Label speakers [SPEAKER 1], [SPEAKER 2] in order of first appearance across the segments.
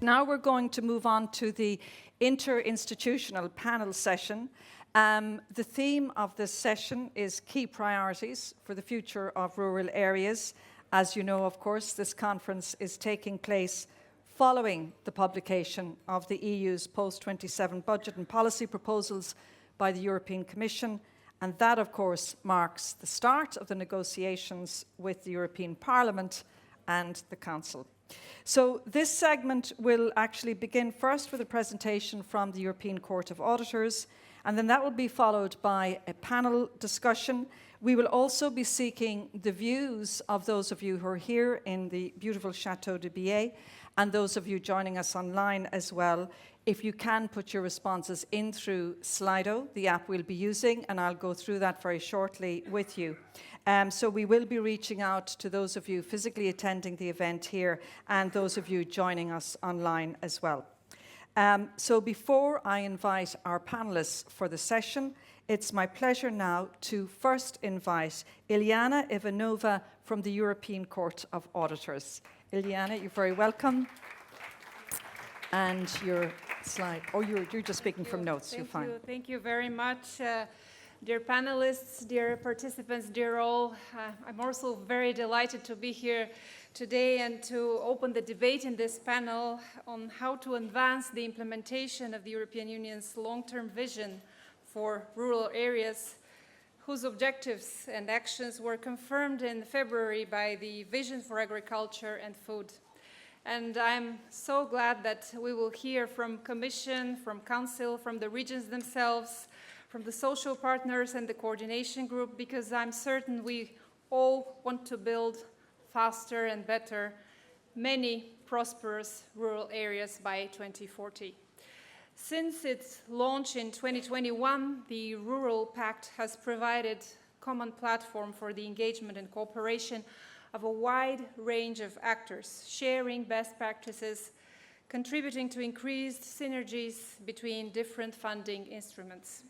[SPEAKER 1] now we're going to move on to the interinstitutional panel session. The theme of this session is key priorities for the future of rural areas. As you know, of course, this conference is taking place following the publication of the EU's post-27 budget and policy proposals by the European Commission, and that, of course, marks the start of the negotiations with the European Parliament and the Council. So this segment will actually begin first with a presentation from the European Court of Auditors, and then that will be followed by a panel discussion. We will also be seeking the views of those of you who are here in the beautiful Chateau de Billet, and those of you joining us online as well. If you can put your responses in through Slido, the app we'll be using, and I'll go through that very shortly with you. So we will be reaching out to those of you physically attending the event here and those of you joining us online as well. So before I invite our panelists for the session, it's my pleasure now to first invite Iliana Ivanova from the European Court of Auditors. Iliana, you're very welcome. And your slide, oh, you're just speaking from notes, you're fine.
[SPEAKER 2] Thank you very much. Dear panelists, dear participants, dear all, I'm also very delighted to be here today and to open the debate in this panel on how to advance the implementation of the European Union's long-term vision for rural areas, whose objectives and actions were confirmed in February by the Vision for Agriculture and Food. And I'm so glad that we will hear from Commission, from Council, from the regions themselves, from the social partners and the coordination group, because I'm certain we all want to build faster and better many prosperous rural areas by 2040. Since its launch in 2021, the Rural Pact has provided a common platform for the engagement and cooperation of a wide range of actors, sharing best practices, contributing to increased synergies between different funding instruments.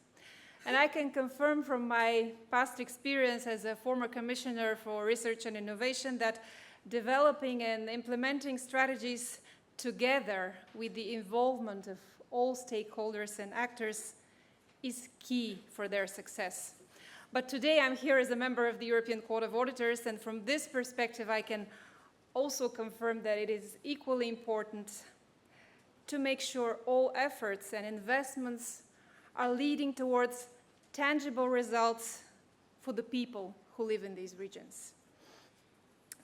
[SPEAKER 2] And I can confirm from my past experience as a former commissioner for research and innovation that developing and implementing strategies together with the involvement of all stakeholders and actors is key for their success. But today I'm here as a member of the European Court of Auditors, and from this perspective I can also confirm that it is equally important to make sure all efforts and investments are leading towards tangible results for the people who live in these regions.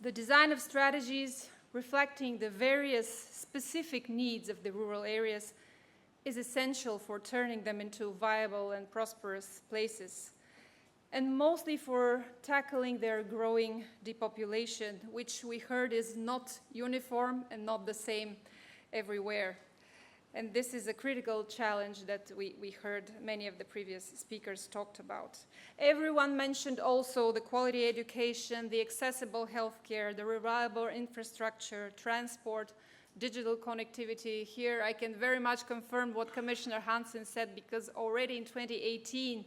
[SPEAKER 2] The design of strategies reflecting the various specific needs of the rural areas is essential for turning them into viable and prosperous places, and mostly for tackling their growing depopulation, which we heard is not uniform and not the same everywhere. And this is a critical challenge that we heard many of the previous speakers talked about. Everyone mentioned also the quality education, the accessible healthcare, the reliable infrastructure, transport, digital connectivity. Here I can very much confirm what Commissioner Hansen said, because already in 2018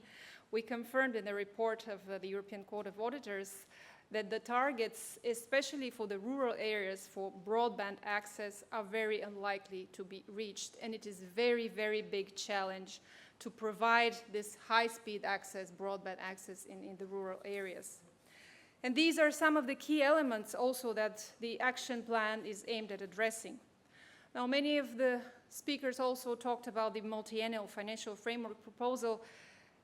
[SPEAKER 2] we confirmed in the report of the European Court of Auditors that the targets, especially for the rural areas for broadband access, are very unlikely to be reached. And it is a very, very big challenge to provide this high-speed access, broadband access in the rural areas. And these are some of the key elements also that the action plan is aimed at addressing. Now, many of the speakers also talked about the multi-annual financial framework proposal,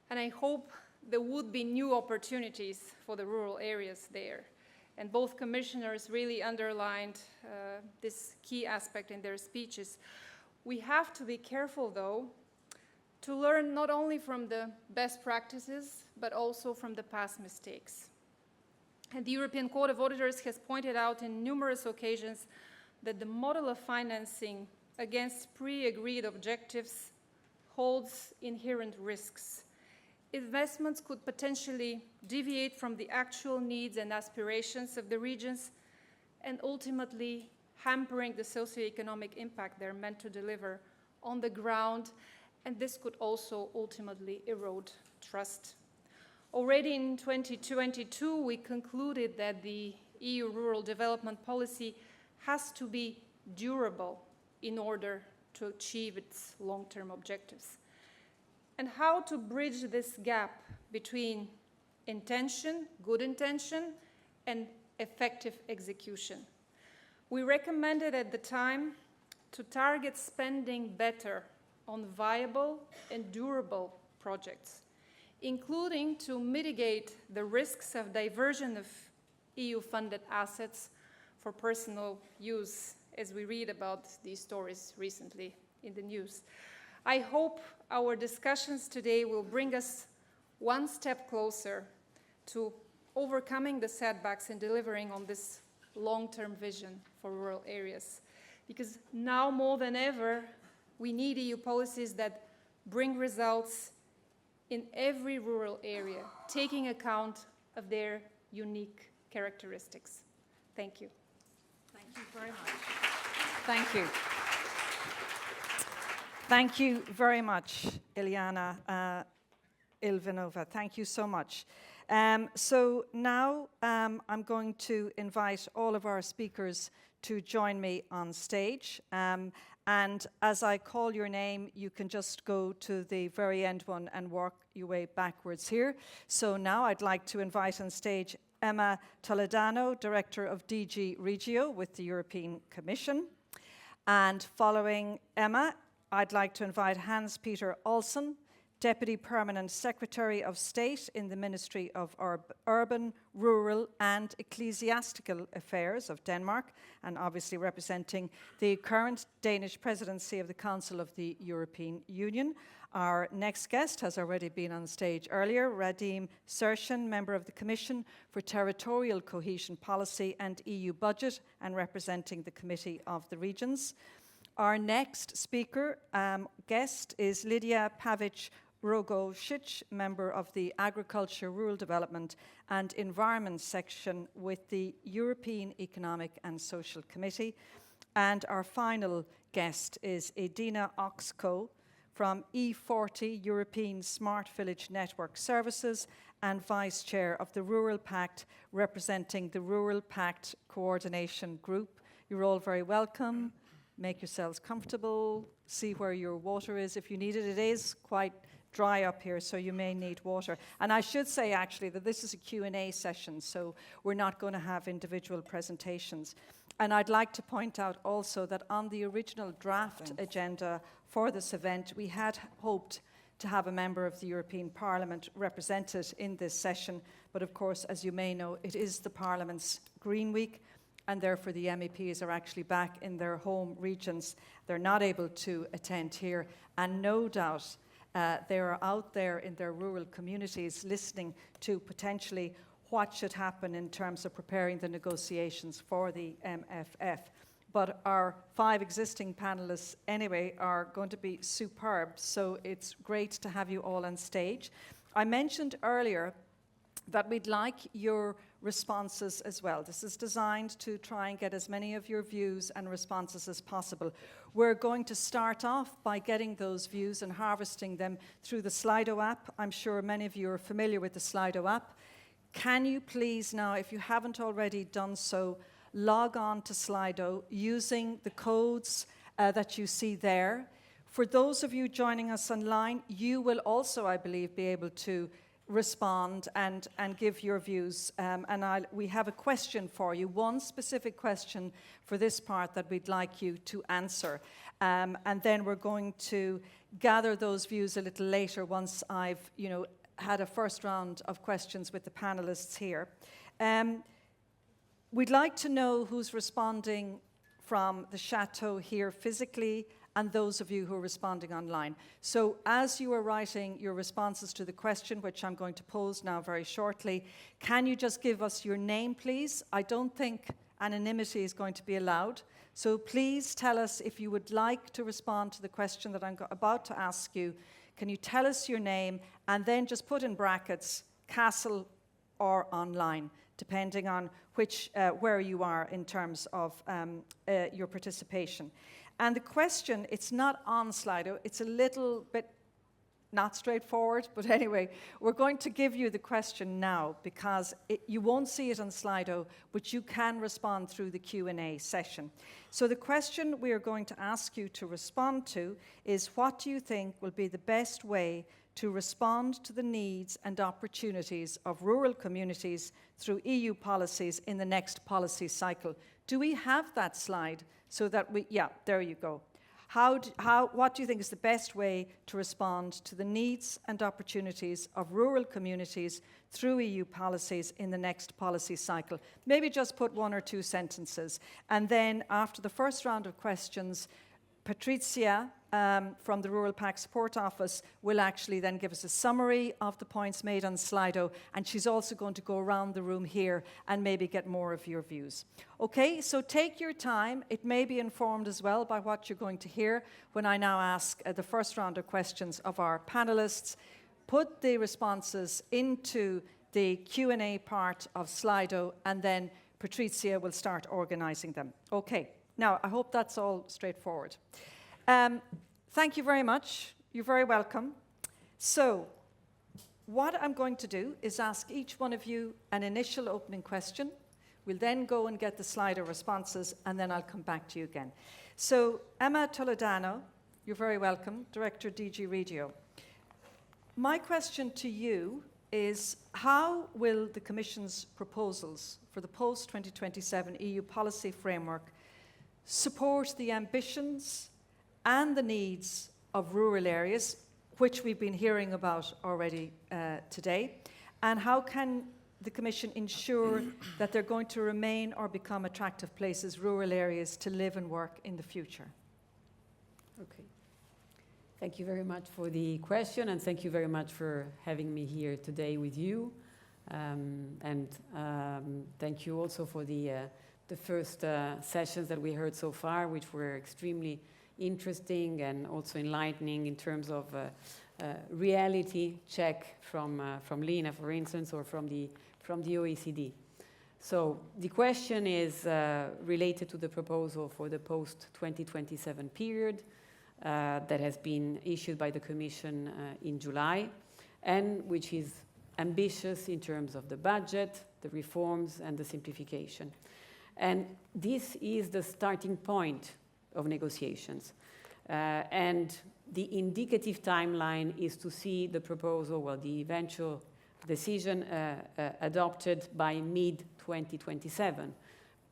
[SPEAKER 2] and I hope there would be new opportunities for the rural areas there. And both commissioners really underlined this key aspect in their speeches. We have to be careful, though, to learn not only from the best practices, but also from the past mistakes. And the European Court of Auditors has pointed out in numerous occasions that the model of financing against pre-agreed objectives holds inherent risks. Investments could potentially deviate from the actual needs and aspirations of the regions, and ultimately hampering the socioeconomic impact they're meant to deliver on the ground, and this could also ultimately erode trust. Already in 2022, we concluded that the EU rural development policy has to be durable in order to achieve its long-term objectives, and how to bridge this gap between intention, good intention, and effective execution. We recommended at the time to target spending better on viable and durable projects, including to mitigate the risks of diversion of EU-funded assets for personal use, as we read about these stories recently in the news. I hope our discussions today will bring us one step closer to overcoming the setbacks and delivering on this long-term vision for rural areas. Because now more than ever, we need EU policies that bring results in every rural area, taking account of their unique characteristics. Thank you.
[SPEAKER 1] Thank you very much. Thank you. Thank you very much, Iliana Ivanova. Thank you so much. So now I'm going to invite all of our speakers to join me on stage. And as I call your name, you can just go to the very end one and work your way backwards here. So now I'd like to invite on stage Emma Toledano, Director of DG REGIO with the European Commission. And following Emma, I'd like to invite Hans-Peter Olsen, Deputy Permanent Secretary of State in the Ministry of Urban, Rural and Ecclesiastical Affairs of Denmark, and obviously representing the current Danish presidency of the Council of the European Union. Our next guest has already been on stage earlier, Radim Sršeň, Member of the Commission for Territorial Cohesion Policy and EU Budget, and representing the Committee of the Regions. Our next speaker, guest is Lidija Pavić-Rogošić, Member of the Agriculture, Rural Development and Environment section with the European Economic and Social Committee. And our final guest is Edina Ocsko from E40 European Smart Village Network Services and Vice Chair of the Rural Pact, representing the Rural Pact Coordination Group. You're all very welcome. Make yourselves comfortable, see where your water is if you need it. It is quite dry up here, so you may need water. And I should say actually that this is a Q&A session, so we're not going to have individual presentations. And I'd like to point out also that on the original draft agenda for this event, we had hoped to have a member of the European Parliament represented in this session. But of course, as you may know, it is the Parliament's Green Week, and therefore the MEPs are actually back in their home regions. They're not able to attend here, and no doubt they are out there in their rural communities listening to potentially what should happen in terms of preparing the negotiations for the MFF. But our 5 existing panelists anyway are going to be superb, so it's great to have you all on stage. I mentioned earlier that we'd like your responses as well. This is designed to try and get as many of your views and responses as possible. We're going to start off by getting those views and harvesting them through the Slido app. I'm sure many of you are familiar with the Slido app. Can you please now, if you haven't already done so, log on to Slido using the codes that you see there. For those of you joining us online, you will also, I believe, be able to respond and give your views. We have a question for you, one specific question for this part that we'd like you to answer. And then we're going to gather those views a little later once I've, had a first round of questions with the panelists here. We'd like to know who's responding from the chateau here physically and those of you who are responding online. So as you are writing your responses to the question, which I'm going to pose now very shortly, can you just give us your name, please? I don't think anonymity is going to be allowed. So please tell us if you would like to respond to the question that I'm about to ask you. Can you tell us your name and then just put in brackets Castle or online, depending on where you are in terms of your participation. And the question, it's not on Slido, it's a little bit not straightforward, but anyway, we're going to give you the question now because you won't see it on Slido, but you can respond through the Q&A session. So the question we are going to ask you to respond to is, what do you think will be the best way to respond to the needs and opportunities of rural communities through EU policies in the next policy cycle? Do we have that slide so that yeah, there you go. What do you think is the best way to respond to the needs and opportunities of rural communities through EU policies in the next policy cycle? Maybe just put 1 or 2 sentences. And then after the first round of questions, Patricia from the Rural Pact Support Office will actually then give us a summary of the points made on Slido, and she's also going to go around the room here and maybe get more of your views. Okay, so take your time. It may be informed as well by what you're going to hear when I now ask the first round of questions of our panelists. Put the responses into the Q&A part of Slido, and then Patricia will start organizing them. Okay, now I hope that's all straightforward. Thank you very much. You're very welcome. So, what I'm going to do is ask each one of you an initial opening question. We'll then go and get the Slido responses, and then I'll come back to you again. So, Emma Toledano, you're very welcome, Director DG REGIO. My question to you is, how will the Commission's proposals for the post-2027 EU policy framework support the ambitions and the needs of rural areas, which we've been hearing about already today, and how can the Commission ensure that they're going to remain or become attractive places, rural areas, to live and work in the future?
[SPEAKER 3] Okay. Thank you very much for the question, and thank you very much for having me here today with you. Thank you also for the first sessions that we heard so far, which were extremely interesting and also enlightening in terms of reality check from Lina, for instance, or from the OECD. So the question is related to the proposal for the post-2027 period that has been issued by the Commission in July, and which is ambitious in terms of the budget, the reforms, and the simplification. And this is the starting point of negotiations. And the indicative timeline is to see the proposal, well, the eventual decision adopted by mid-2027.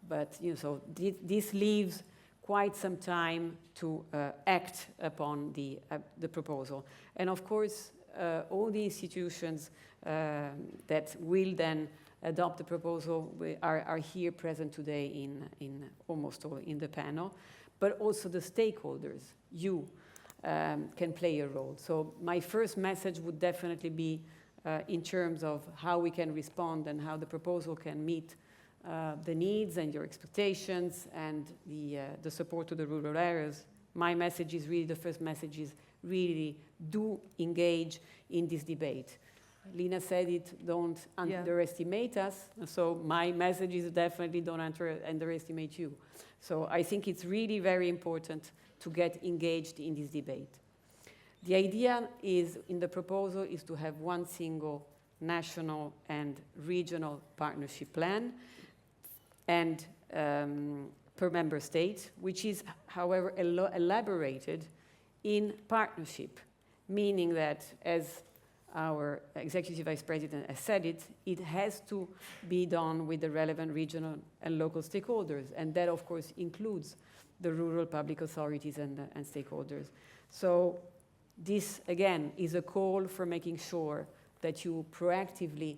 [SPEAKER 3] But so this leaves quite some time to act upon the proposal. And of course, all the institutions that will then adopt the proposal are here present today in almost all in the panel, but also the stakeholders, you, can play a role. So my first message would definitely be in terms of how we can respond and how the proposal can meet the needs and your expectations and the support to the rural areas. My message is really, the first message is really do engage in this debate. Lina said it, don't underestimate us. So my message is definitely don't underestimate you. So I think it's really very important to get engaged in this debate. The idea is, in the proposal, is to have one single national and regional partnership plan and per member state, which is, however, elaborated in partnership, meaning that, as our Executive Vice President has said it has to be done with the relevant regional and local stakeholders, and that, of course, includes the rural public authorities and stakeholders. So this, again, is a call for making sure that you proactively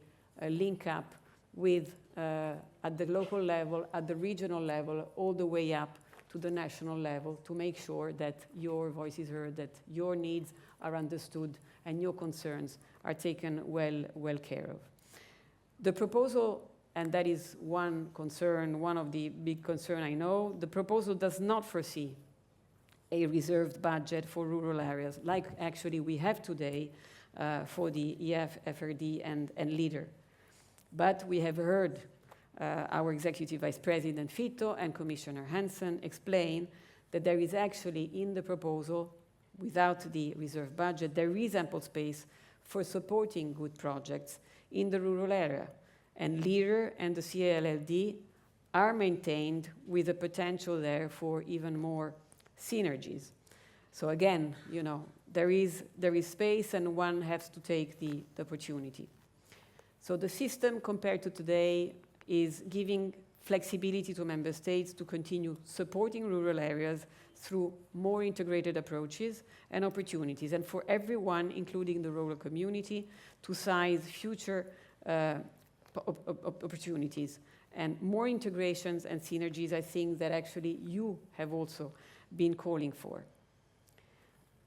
[SPEAKER 3] link up with, at the local level, at the regional level, all the way up to the national level, to make sure that your voice is heard, that your needs are understood, and your concerns are taken well care of. The proposal, and that is one concern, one of the big concerns I know, the proposal does not foresee a reserved budget for rural areas, like actually we have today for the EF, FRD, and LEADER. But we have heard our Executive Vice President Fitto and Commissioner Hansen explain that there is actually in the proposal without the reserve budget, there is ample space for supporting good projects in the rural area. And LEADER and the CALLD are maintained with the potential there for even more synergies. So again, you know, there is space and one has to take the opportunity. So the system compared to today is giving flexibility to member states to continue supporting rural areas through more integrated approaches and opportunities, and for everyone, including the rural community, to seize future opportunities. And more integrations and synergies, I think that actually you have also been calling for.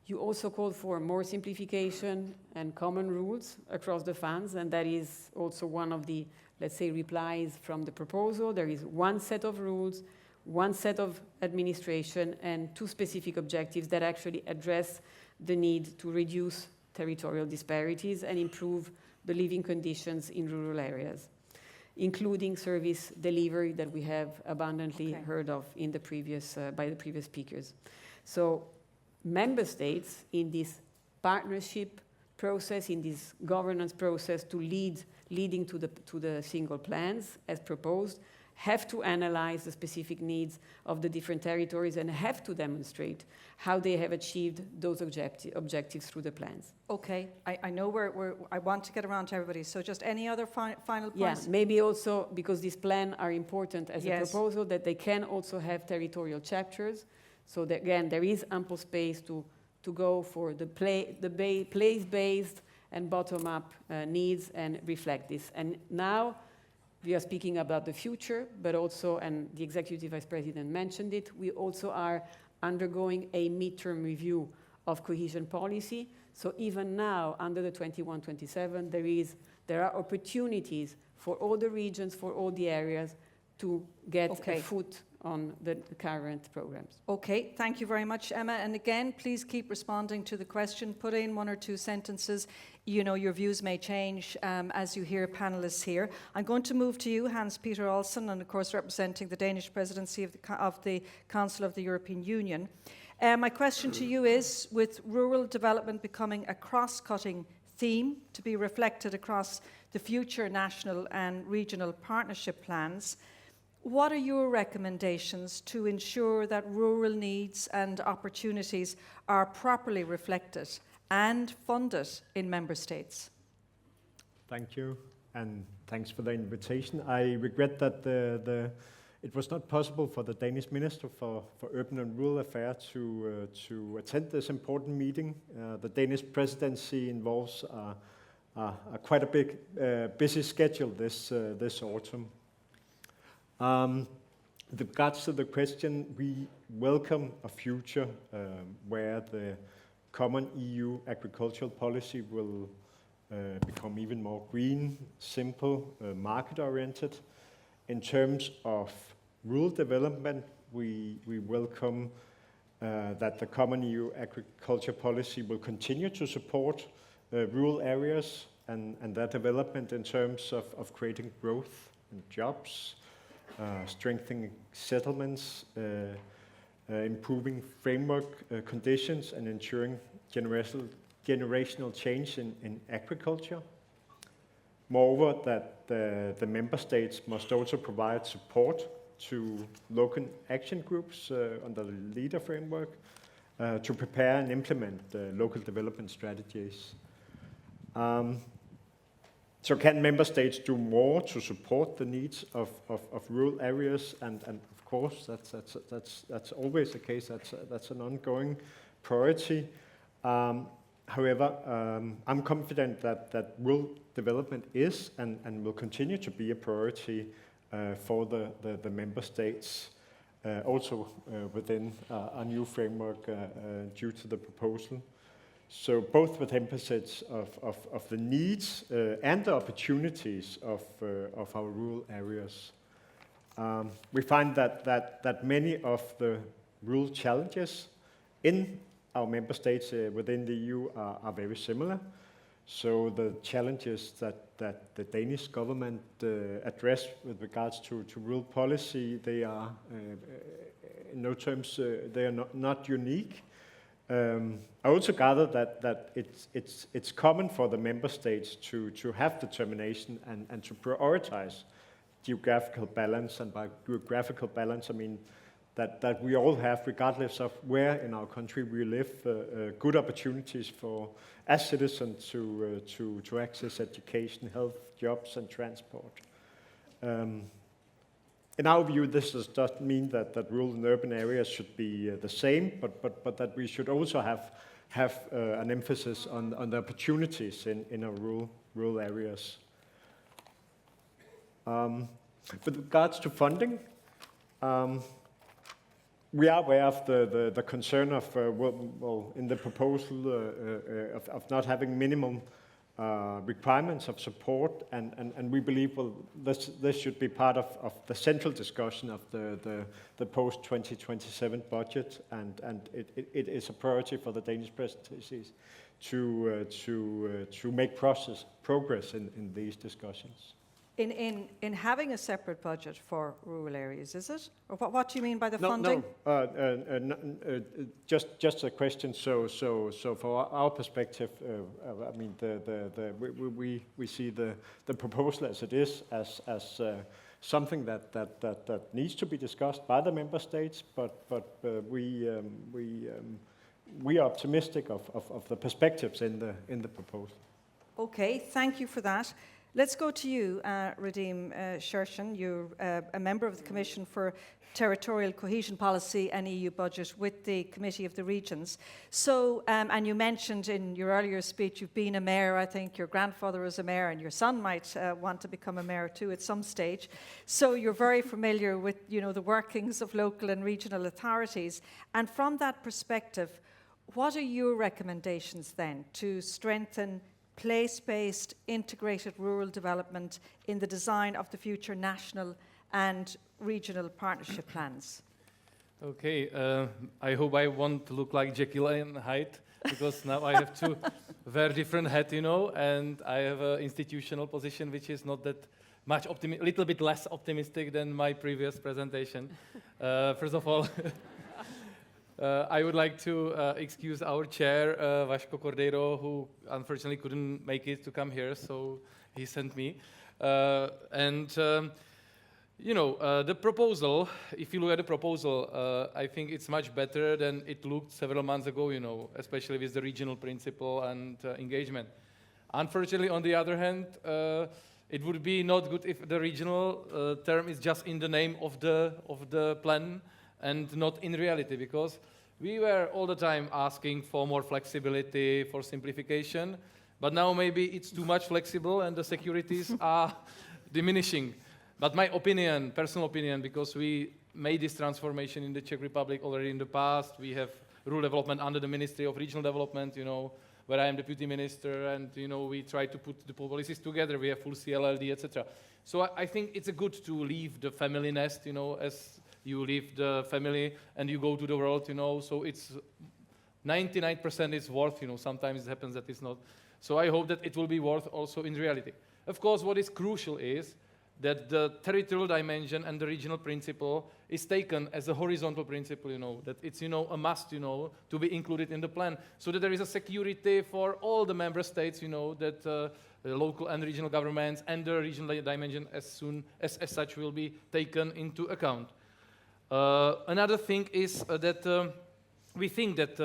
[SPEAKER 3] You also called for more simplification and common rules across the funds, and that is also one of the, let's say, replies from the proposal. There is one set of rules, one set of administration, and two specific objectives that actually address the need to reduce territorial disparities and improve the living conditions in rural areas, including service delivery that we have abundantly heard of in the previous, by the previous speakers. So member states in this partnership process, in this governance process leading to the single plans as proposed, have to analyze the specific needs of the different territories and have to demonstrate how they have achieved those objectives through the plans.
[SPEAKER 1] Okay, I know I want to get around to everybody, so just any other final points?
[SPEAKER 3] Yeah, maybe also, because these plans are important as a proposal, that they can also have territorial chapters, so that, again, there is ample space to go for the place-based and bottom-up needs and reflect this. And now, we are speaking about the future, but also, and the Executive Vice President mentioned it, we also are undergoing a midterm review of cohesion policy. So even now, under the 21-27, there are opportunities for all the regions, for all the areas, to get a foot on the current programs.
[SPEAKER 1] Okay, thank you very much, Emma. And again, please keep responding to the question. Put in one or two sentences. You know, your views may change as you hear panelists here. I'm going to move to you, Hans-Peter Olsen, and of course representing the Danish presidency of the Council of the European Union. My question to you is, with rural development becoming a cross-cutting theme to be reflected across the future national and regional partnership plans, what are your recommendations to ensure that rural needs and opportunities are properly reflected and funded in member states?
[SPEAKER 4] Thank you, and thanks for the invitation. I regret that it was not possible for the Danish Minister for Urban and Rural Affairs to attend this important meeting. The Danish presidency involves quite a big, busy schedule this autumn. With regards to the question, we welcome a future where the common EU agricultural policy will become even more green, simple, market-oriented. In terms of rural development, we welcome that the common EU agriculture policy will continue to support rural areas and their development in terms of creating growth and jobs, strengthening settlements, improving framework conditions, and ensuring generational change in agriculture. Moreover, that the member states must also provide support to local action groups under the LEADER framework to prepare and implement local development strategies. So can member states do more to support the needs of rural areas? And of course, that's always the case. That's an ongoing priority. However, I'm confident that rural development is and will continue to be a priority for the member states, also within a new framework due to the proposal. So both with emphasis of the needs and the opportunities of our rural areas. We find that many of the rural challenges in our member states within the EU are very similar. So the challenges that the Danish government addressed with regards to rural policy, they are in no terms they are not unique. I also gather that it's common for the member states to have determination and to prioritize geographical balance, and by geographical balance I mean that we all have, regardless of where in our country we live, good opportunities for as citizens to access education, health, jobs and transport. In our view, this does not mean that rural and urban areas should be the same, but that we should also have an emphasis on the opportunities in our rural areas. With regards to funding, we are aware of the concern of, in the proposal of not having minimum requirements of support, and we believe this should be part of the central discussion of the post-2027 budget, and it is a priority for the Danish presidencies to make progress in these discussions.
[SPEAKER 1] In having a separate budget for rural areas, is it? Or what do you mean by the funding?
[SPEAKER 4] No, just a question. So for our perspective, I mean, we see the proposal as it is, as something that needs to be discussed by the member states, but we are optimistic of the perspectives in the proposal.
[SPEAKER 1] Okay, thank you for that. Let's go to you, Radim Sršeň. You're a member of the Commission for Territorial Cohesion Policy and EU Budget with the Committee of the Regions. So, and you mentioned in your earlier speech you've been a mayor. I think your grandfather was a mayor, and your son might want to become a mayor too at some stage. So you're very familiar with, the workings of local and regional authorities. And from that perspective, what are your recommendations then to strengthen place-based integrated rural development in the design of the future national and regional partnership plans?
[SPEAKER 5] Okay, I hope I won't look like Jekyll and Hyde, because now I have two very different hats, and I have an institutional position which is not that much little bit less optimistic than my previous presentation. First of all, I would like to excuse our chair, Vaško Cordeiro, who unfortunately couldn't make it to come here, so he sent me. The proposal, if you look at the proposal, I think it's much better than it looked several months ago, especially with the regional principle and engagement. Unfortunately, on the other hand, it would be not good if the regional term is just in the name of the plan and not in reality, because we were all the time asking for more flexibility, for simplification, but now maybe it's too much flexible and the securities are diminishing. But my opinion, personal opinion, because we made this transformation in the Czech Republic already in the past, we have rural development under the Ministry of Regional Development, where I am deputy minister, and we try to put the policies together. We have full CLLD, etc. So I think it's good to leave the family nest, as you leave the family and you go to the world, so it's 99% is worth, sometimes it happens that it's not. So I hope that it will be worth also in reality. Of course, what is crucial is that the territorial dimension and the regional principle is taken as a horizontal principle, that it's, a must, to be included in the plan, so that there is a security for all the member states, that the local and regional governments and the regional dimension as such will be taken into account. Another thing is that we think that,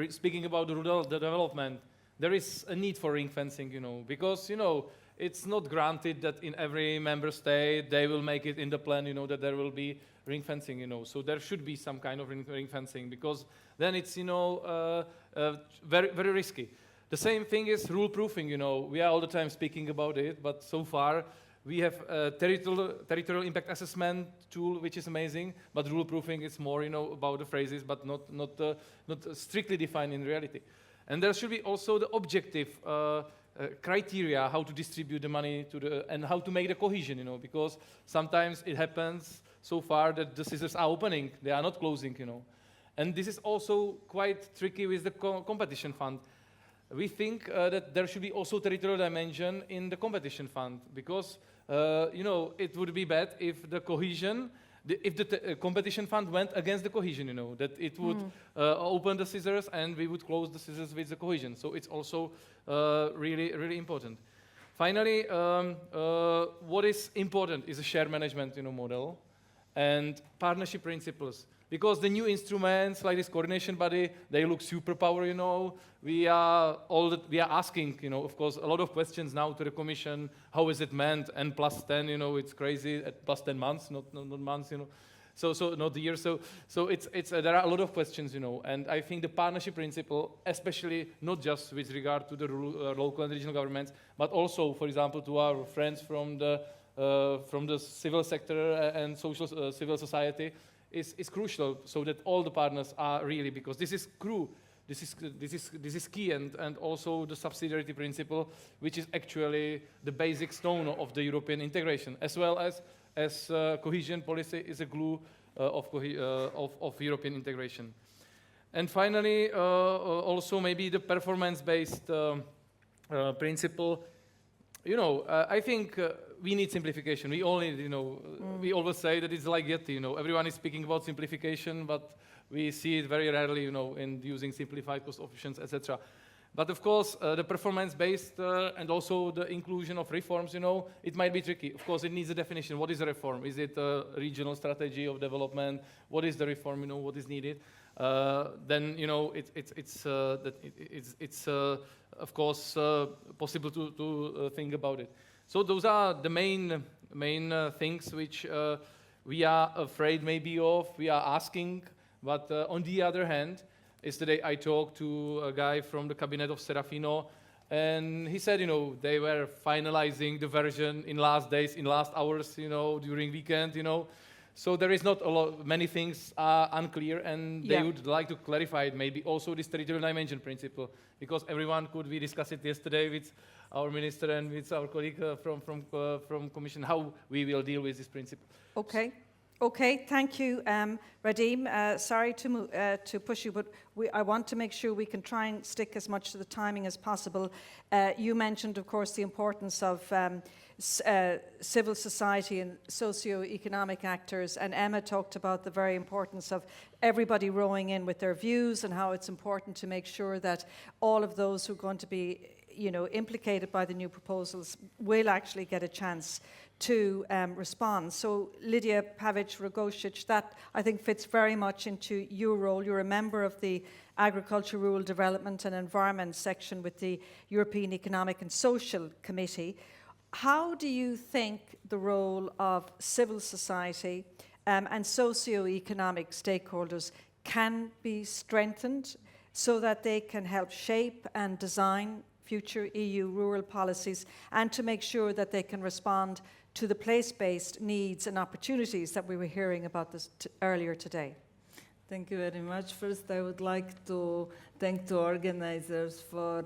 [SPEAKER 5] speaking about the rural development, there is a need for ring fencing, because, it's not granted that in every member state they will make it in the plan, that there will be ring fencing, So there should be some kind of ring fencing, because then it's, very, very risky. The same thing is rule proofing, We are all the time speaking about it, but so far we have a territorial impact assessment tool, which is amazing, but rule proofing is more, about the phrases, but not strictly defined in reality. And there should be also the objective criteria how to distribute the money and how to make the cohesion, because sometimes it happens so far that the scissors are opening, they are not closing, And this is also quite tricky with the competition fund. We think that there should be also territorial dimension in the competition fund, because it would be bad if the cohesion if the competition fund went against the cohesion, that it would open the scissors and we would close the scissors with the cohesion. So it's also really, really important. Finally, what is important is a shared management model and partnership principles. Because the new instruments like this coordination body, they look superpower, We are asking, of course, a lot of questions now to the Commission. How is it meant? N plus 10, it's crazy. At plus 10 months, not months, So not years. So it's there are a lot of questions, And I think the partnership principle, especially not just with regard to the local and regional governments, but also, for example, to our friends from the civil sector and civil society, is crucial, so that all the partners are really, because this is key, and also the subsidiarity principle, which is actually the basic stone of the European integration, as well as cohesion policy is a glue of European integration. And finally, also maybe the performance-based principle. I think we need simplification. We only, we always say that it's like Yeti. Everyone is speaking about simplification, but we see it very rarely, in using simplified cost options, etc. But of course, the performance-based and also the inclusion of reforms, it might be tricky. Of course, it needs a definition. What is a reform? Is it a regional strategy of development? What is the reform? What is needed? Then it's of course possible to think about it. So those are the main things which we are afraid maybe of. We are asking, but on the other hand, yesterday I talked to a guy from the cabinet of Serafino, and he said, they were finalizing the version in last days, in last hours, during weekend, So there is not a lot, many things are unclear, and they would like to clarify it, maybe also this territorial dimension principle, because we discussed it yesterday with our minister and with our colleague from Commission, how we will deal with this principle.
[SPEAKER 1] Okay, thank you, Radim. Sorry to push you, but I want to make sure we can try and stick as much to the timing as possible. You mentioned, of course, the importance of civil society and socio-economic actors, and Emma talked about the very importance of everybody rowing in with their views and how it's important to make sure that all of those who are going to be implicated by the new proposals will actually get a chance to respond. So Lidija Pavić-Rogošić, that I think fits very much into your role. You're a member of the Agriculture, Rural Development and Environment section with the European Economic and Social Committee. How do you think the role of civil society and socio-economic stakeholders can be strengthened so that they can help shape and design future EU rural policies, and to make sure that they can respond to the place-based needs and opportunities that we were hearing about this earlier today?
[SPEAKER 6] Thank you very much. First, I would like to thank the organizers for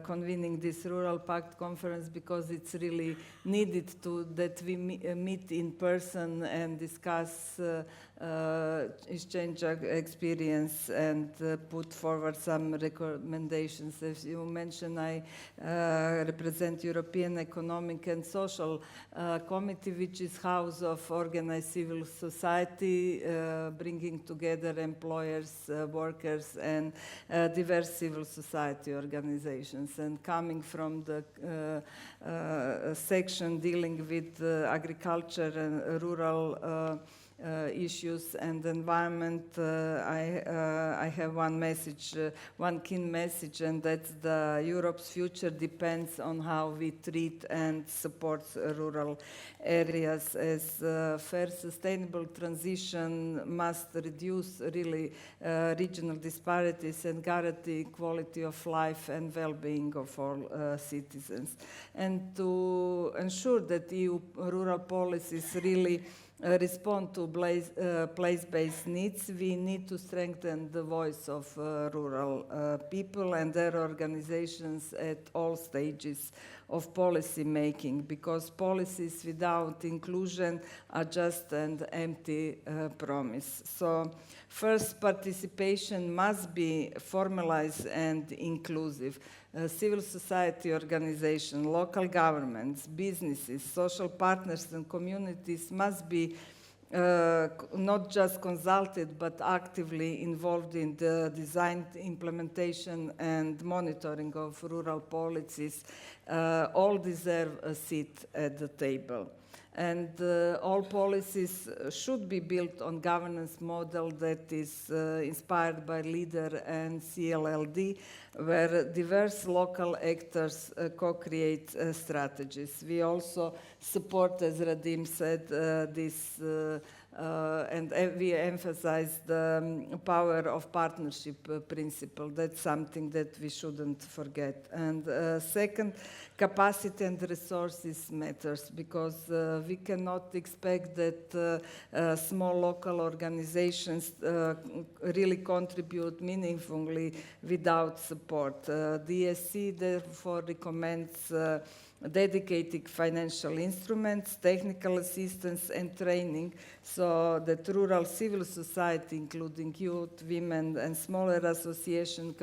[SPEAKER 6] convening this Rural Pact Conference, because it's really needed that we meet in person and discuss, exchange experience, and put forward some recommendations. As you mentioned, I represent European Economic and Social Committee, which is house of organized civil society, bringing together employers, workers, and diverse civil society organizations. And coming from the section dealing with agriculture and rural issues and environment, I have one message, one key message, and that's Europe's future depends on how we treat and support rural areas, as fair, sustainable transition must reduce really regional disparities and guarantee quality of life and well-being of all citizens. And to ensure that EU rural policies really respond to place-based needs, we need to strengthen the voice of rural people and their organizations at all stages of policy making, because policies without inclusion are just an empty promise. So first, participation must be formalized and inclusive. Civil society organizations, local governments, businesses, social partners and communities must be not just consulted, but actively involved in the design, implementation, and monitoring of rural policies, all deserve a seat at the table. And all policies should be built on governance model that is inspired by LEADER and CLLD, where diverse local actors co-create strategies. We also support, as Radim said, this and we emphasize the power of partnership principle. That's something that we shouldn't forget. And second, capacity and resources matters, because we cannot expect that small local organizations really contribute meaningfully without support. DSC therefore recommends dedicated financial instruments, technical assistance, and training, so that rural civil society, including youth, women, and smaller associations,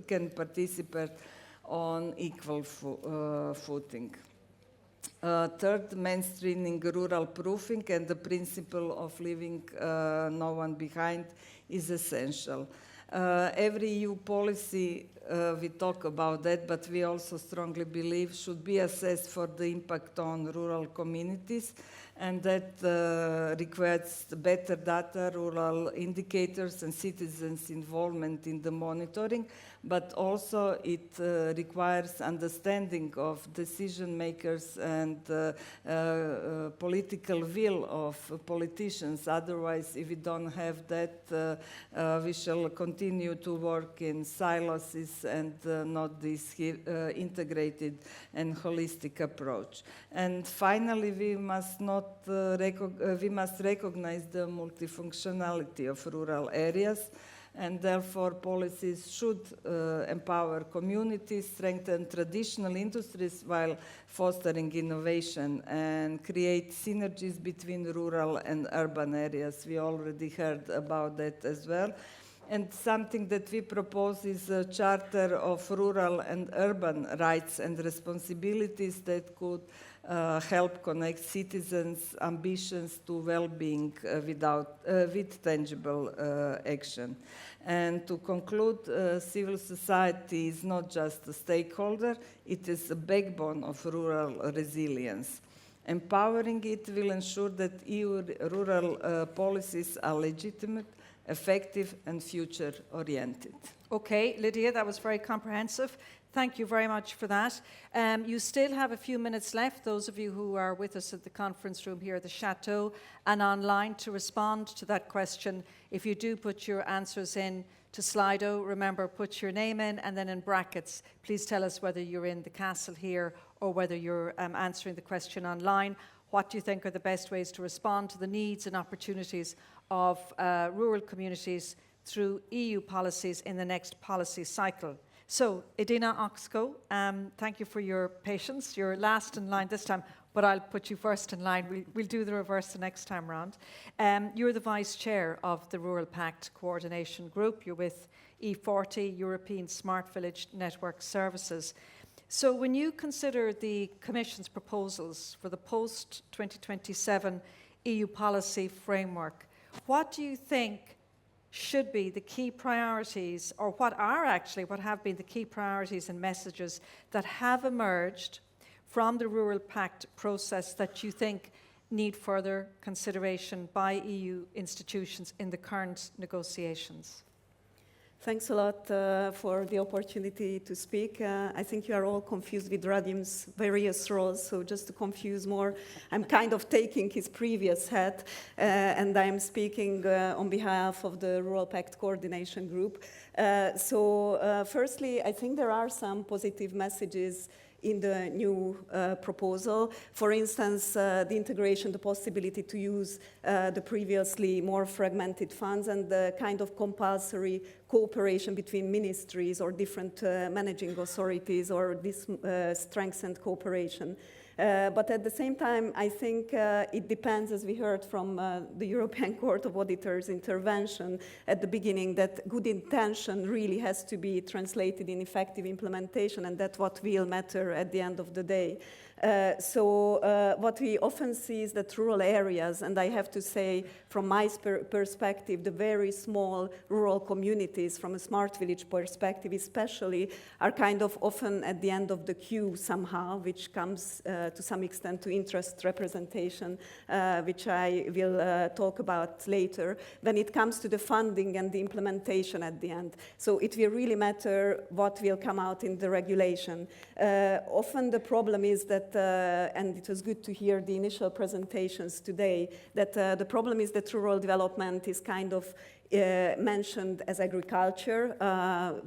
[SPEAKER 6] can participate on equal footing. Third, mainstreaming rural proofing and the principle of leaving no one behind is essential. Every EU policy, we talk about that, but we also strongly believe should be assessed for the impact on rural communities, and that requires better data, rural indicators, and citizens' involvement in the monitoring, but also it requires understanding of decision makers and political will of politicians. Otherwise, if we don't have that, we shall continue to work in silos and not this integrated and holistic approach. And finally, we must recognize the multifunctionality of rural areas, and therefore policies should empower communities, strengthen traditional industries while fostering innovation, and create synergies between rural and urban areas. We already heard about that as well. And something that we propose is a charter of rural and urban rights and responsibilities that could help connect citizens' ambitions to well-being with tangible action. And to conclude, civil society is not just a stakeholder, it is a backbone of rural resilience. Empowering it will ensure that EU rural policies are legitimate, effective, and future-oriented.
[SPEAKER 1] Okay, Lidija, that was very comprehensive. Thank you very much for that. You still have a few minutes left, those of you who are with us at the conference room here at the Chateau and online, to respond to that question. If you do put your answers in to Slido, remember, put your name in, and then in brackets, please tell us whether you're in the castle here or whether you're answering the question online. What do you think are the best ways to respond to the needs and opportunities of rural communities through EU policies in the next policy cycle? So, Edina Ocsko, thank you for your patience. You're last in line this time, but I'll put you first in line. We'll do the reverse the next time round. You're the Vice Chair of the Rural Pact Coordination Group. You're with E40 European Smart Village Network Services. So when you consider the Commission's proposals for the post-2027 EU policy framework, what do you think should be the key priorities, or what have been the key priorities and messages that have emerged from the Rural Pact process that you think need further consideration by EU institutions in the current negotiations?
[SPEAKER 7] Thanks a lot for the opportunity to speak. I think you are all confused with Radim's various roles, so just to confuse more, I'm kind of taking his previous hat, and I'm speaking on behalf of the Rural Pact Coordination Group. Firstly, I think there are some positive messages in the new proposal. For instance, the integration, the possibility to use the previously more fragmented funds, and the kind of compulsory cooperation between ministries or different managing authorities, or this strengthened cooperation. But at the same time, I think it depends, as we heard from the European Court of Auditors intervention at the beginning, that good intention really has to be translated in effective implementation, and that's what will matter matter at the end of the day. So what we often see is that rural areas, and I have to say from my perspective, the very small rural communities from a smart village perspective especially, are kind of often at the end of the queue somehow, which comes to some extent to interest representation, which I will talk about later, when it comes to the funding and the implementation at the end. So it will really matter what will come out in the regulation. Often the problem is that, and it was good to hear the initial presentations today, that the problem is that rural development is kind of mentioned as agriculture,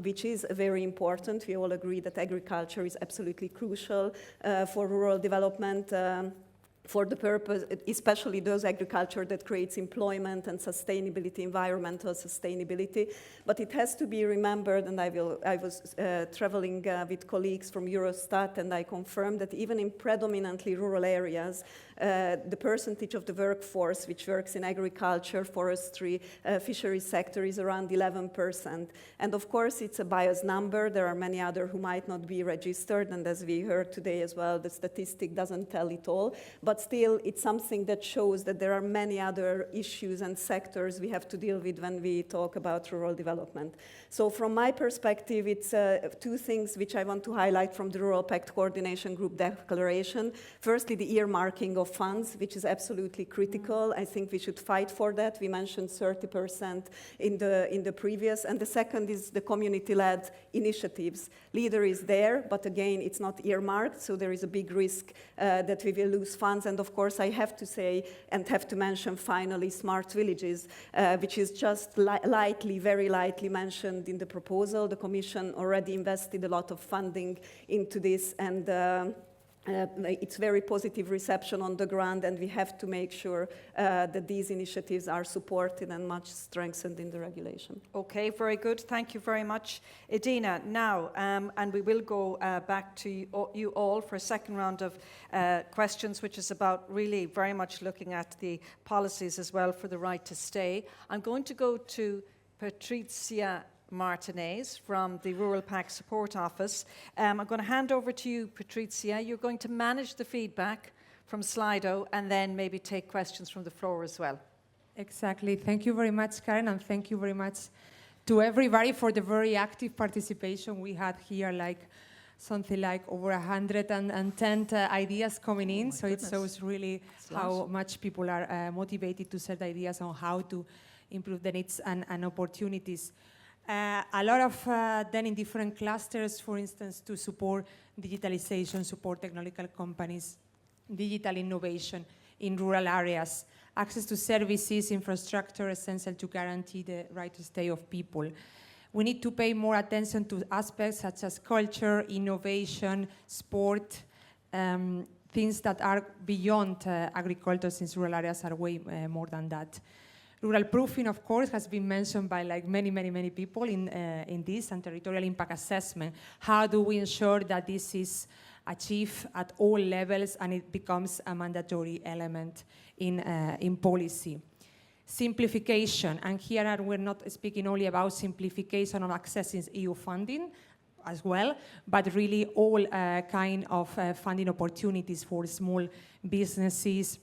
[SPEAKER 7] which is very important. We all agree that agriculture is absolutely crucial for rural development. For the purpose, especially those agriculture that creates employment and sustainability, environmental sustainability. But it has to be remembered, and I was traveling with colleagues from Eurostat, and I confirmed that even in predominantly rural areas, the percentage of the workforce which works in agriculture, forestry, fisheries sector is around 11%. And of course, it's a biased number. There are many others who might not be registered, and as we heard today as well, the statistic doesn't tell it all. But still, it's something that shows that there are many other issues and sectors we have to deal with when we talk about rural development. So from my perspective, it's two things which I want to highlight from the Rural Pact Coordination Group declaration. Firstly, the earmarking of funds, which is absolutely critical. I think we should fight for that. We mentioned 30% in the previous. And the second is the community-led initiatives. Leader is there, but again, it's not earmarked, so there is a big risk that we will lose funds. And of course, I have to say and have to mention finally smart villages, which is just very lightly mentioned in the proposal. The Commission already invested a lot of funding into this, and it's very positive reception on the ground, and we have to make sure that these initiatives are supported and much strengthened in the regulation.
[SPEAKER 1] Okay, very good. Thank you very much, Edina. Now, and we will go back to you all for a second round of questions, which is about really very much looking at the policies as well for the right to stay. I'm going to go to Patricia Martinez from the Rural Pact Support Office. I'm going to hand over to you, Patricia. You're going to manage the feedback from Slido and then maybe take questions from the floor as well.
[SPEAKER 8] Exactly. Thank you very much, Karen, and thank you very much to everybody for the very active participation. We had here something like over 110 ideas coming in, so
[SPEAKER 1] goodness.
[SPEAKER 8] It shows really how much people are motivated to set ideas on how to improve the needs and opportunities. A lot of then in different clusters, for instance, to support digitalization, support technological companies, digital innovation in rural areas, access to services, infrastructure essential to guarantee the right to stay of people. We need to pay more attention to aspects such as culture, innovation, sport, things that are beyond agriculture, since rural areas are way more than that. Rural proofing, of course, has been mentioned by many people in this, and territorial impact assessment. How do we ensure that this is achieved at all levels and it becomes a mandatory element in policy? Simplification, and here we're not speaking only about simplification on accessing EU funding as well, but really all kind of funding opportunities for small businesses,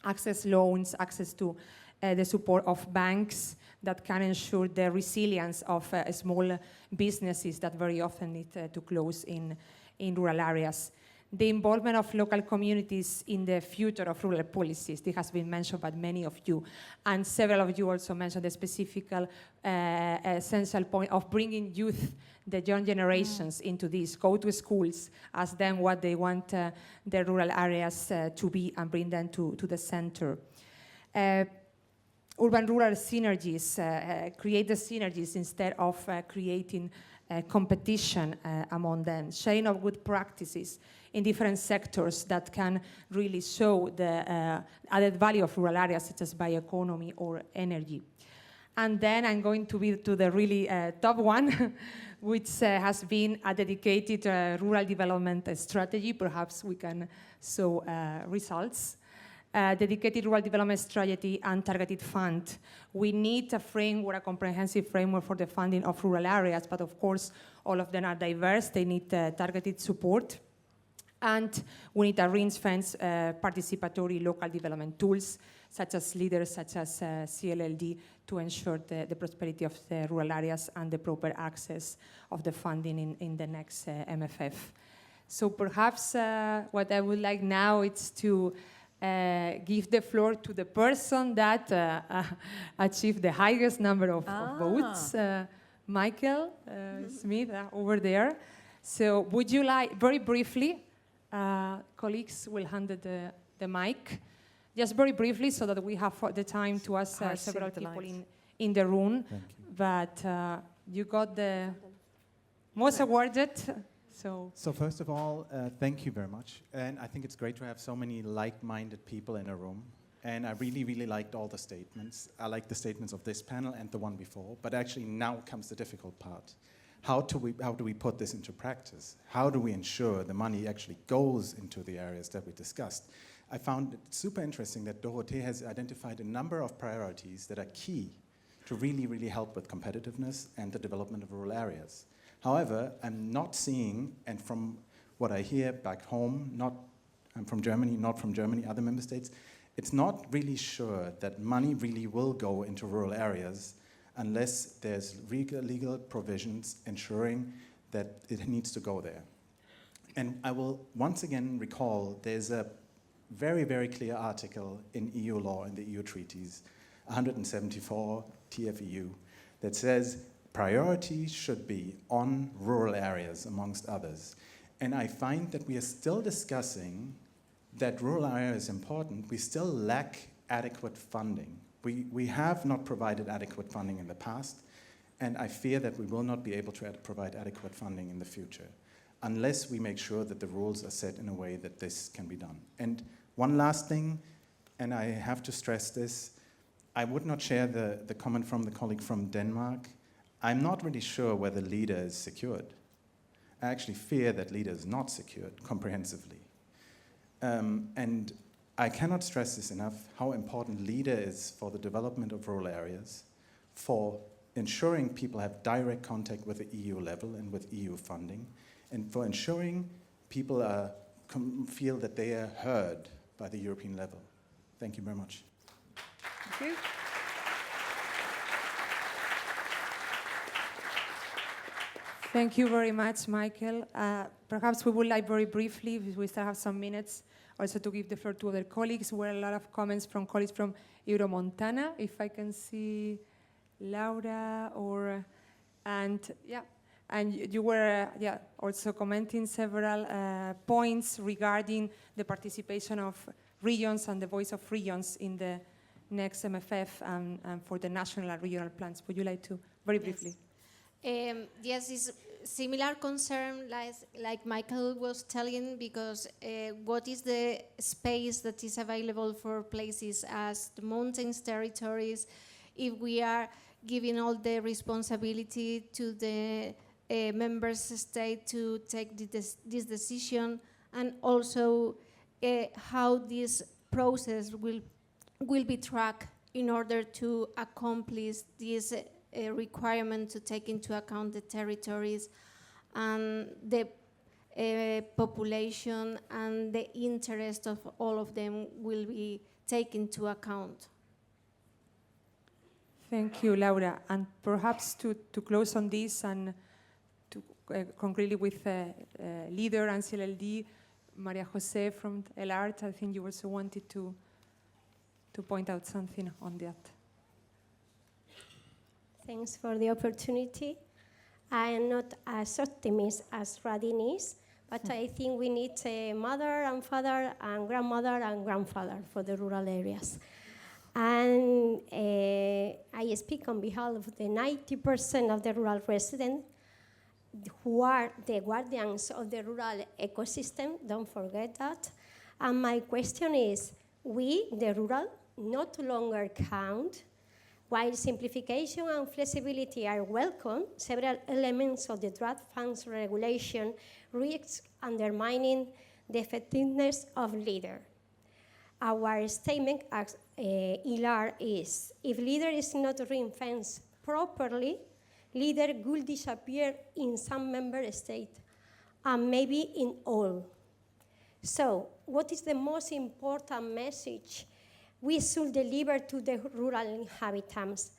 [SPEAKER 8] access loans, access to the support of banks that can ensure the resilience of small businesses that very often need to close in rural areas. The involvement of local communities in the future of rural policies, this has been mentioned by many of you, and several of you also mentioned the specific essential point of bringing youth, the young generations into this, go to schools, ask them what they want the rural areas to be, and bring them to the center. Urban-rural synergies, create the synergies instead of creating competition among them. Sharing of good practices in different sectors that can really show the added value of rural areas, such as bioeconomy or energy. And then I'm going to be to the really top one, which has been a dedicated rural development strategy. Perhaps we can show results. Dedicated rural development strategy and targeted fund. We need a framework, a comprehensive framework for the funding of rural areas, but of course, all of them are diverse. They need targeted support. And we need a ring-fence participatory local development tools, such as leaders, such as CLLD, to ensure the prosperity of the rural areas and the proper access of the funding in the next MFF. So perhaps what I would like now is to give the floor to the person that achieved the highest number of votes, Michael Smith, over there. So would you like, very briefly, colleagues will hand the mic, just very briefly so that we have the time to ask several people in the room. But you got the most awarded. So
[SPEAKER 9] first of all, thank you very much. And I think it's great to have so many like-minded people in a room. And I really, really liked all the statements. I liked the statements of this panel and the one before. But actually now comes the difficult part. How do we put this into practice? How do we ensure the money actually goes into the areas that we discussed? I found it super interesting that Dorothee has identified a number of priorities that are key to really, really help with competitiveness and the development of rural areas. However, I'm not seeing, and from what I hear back home, I'm from Germany, not from Germany, other member states, it's not really sure that money really will go into rural areas unless there's legal provisions ensuring that it needs to go there. And I will once again recall there's a very, very clear article in EU law, in the EU treaties, 174 TFEU, that says priority should be on rural areas, amongst others. And I find that we are still discussing that rural area is important. We still lack adequate funding. We have not provided adequate funding in the past, and I fear that we will not be able to provide adequate funding in the future unless we make sure that the rules are set in a way that this can be done. And one last thing, and I have to stress this, I would not share the comment from the colleague from Denmark. I'm not really sure whether Lidija is secured. I actually fear that Lidija is not secured comprehensively. And I cannot stress this enough, how important Lidija is for the development of rural areas, for ensuring people have direct contact with the EU level and with EU funding, and for ensuring people feel that they are heard by the European level. Thank you very much.
[SPEAKER 1] Thank you.
[SPEAKER 8] Thank you very much, Michael. Perhaps we would like very briefly, we still have some minutes, also to give the floor to other colleagues. There were a lot of comments from colleagues from Euromontana. If I can see Laura and you were also commenting several points regarding the participation of regions and the voice of regions in the next MFF and for the national and regional plans. Would you like to, very briefly?
[SPEAKER 10] Yes, it's similar concern like Michael was telling, because what is the space that is available for places as the mountains territories if we are giving all the responsibility to the member state to take this decision, and also how this process will be tracked in order to accomplish this requirement to take into account the territories and the population and the interest of all of them will be taken into account.
[SPEAKER 8] Thank you, Laura. And perhaps to close on this and to concretely with leader and CLLD, Maria Jose from LART, I think you also wanted to point out something on that.
[SPEAKER 11] Thanks for the opportunity. I am not as optimistic as Radim is, but I think we need a mother and father and grandmother and grandfather for the rural areas. And I speak on behalf of the 90% of the rural residents who are the guardians of the rural ecosystem, don't forget that. And my question is, we, the rural, not longer count. While simplification and flexibility are welcome, several elements of the draft funds regulation risk undermining the effectiveness of Lidija. Our statement as ILAR is, if Lidija is not ring-fenced properly, Lidija will disappear in some member states, and maybe in all. So, what is the most important message we should deliver to the rural inhabitants?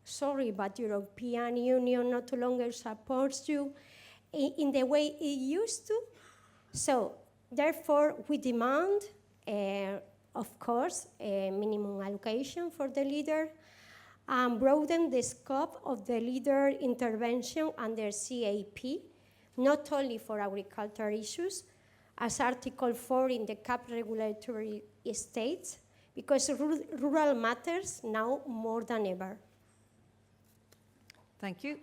[SPEAKER 11] Sorry, but European Union no longer supports you in the way it used to. So, therefore, we demand, of course, a minimum allocation for the leader, and broaden the scope of the leader intervention under CAP, not only for agriculture issues, as Article 4 in the CAP regulatory states, because rural matters now more than ever.
[SPEAKER 1] Thank you.